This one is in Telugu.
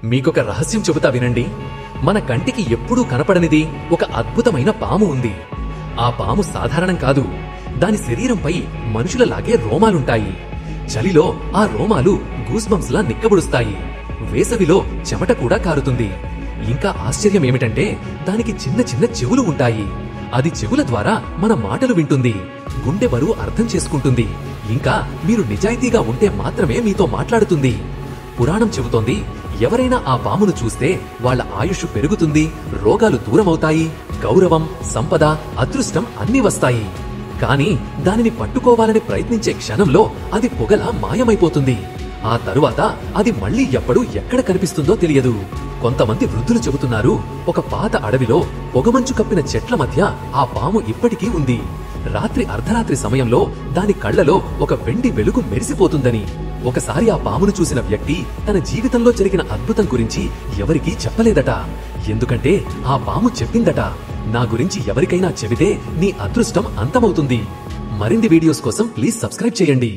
మీకొక రహస్యం చెబుతా వినండి. మన కంటికి ఎప్పుడూ కనపడనిది ఒక అద్భుతమైన పాము ఉంది. ఆ పాము సాధారణం కాదు. దాని శరీరంపై మనుషులలాగే రోమాలుంటాయి. చలిలో ఆ రోమాలు గూస్బంప్స్ లా నిక్కబుడుస్తాయి. వేసవిలో చెమట కూడా కారుతుంది. ఇంకా ఆశ్చర్యమేమిటంటే దానికి చిన్న చిన్న చెవులు ఉంటాయి. అది చెవుల ద్వారా మన మాటలు వింటుంది, గుండె బరువు అర్థం చేసుకుంటుంది. ఇంకా మీరు నిజాయితీగా ఉంటే మాత్రమే మీతో మాట్లాడుతుంది. పురాణం చెబుతోంది, ఎవరైనా ఆ పామును చూస్తే వాళ్ల ఆయుష్ పెరుగుతుంది, రోగాలు దూరమవుతాయి, గౌరవం, సంపద, అదృష్టం అన్నీ వస్తాయి. కాని దానిని పట్టుకోవాలని ప్రయత్నించే క్షణంలో అది పొగలా మాయమైపోతుంది. ఆ తరువాత అది మళ్లీ ఎప్పుడు ఎక్కడ కనిపిస్తుందో తెలియదు. కొంతమంది వృద్ధులు చెబుతున్నారు, ఒక పాత అడవిలో పొగమంచు కప్పిన చెట్ల మధ్య ఆ పాము ఇప్పటికీ ఉంది. రాత్రి అర్ధరాత్రి సమయంలో దాని కళ్లలో ఒక వెండి వెలుగు మెరిసిపోతుందని. ఒకసారి ఆ పామును చూసిన వ్యక్తి తన జీవితంలో జరిగిన అద్భుతం గురించి ఎవరికీ చెప్పలేదట. ఎందుకంటే ఆ పాము చెప్పిందట, నా గురించి ఎవరికైనా చెబితే నీ అదృష్టం అంతమవుతుంది. మరిన్ని వీడియోస్ కోసం ప్లీజ్ సబ్స్క్రైబ్ చేయండి.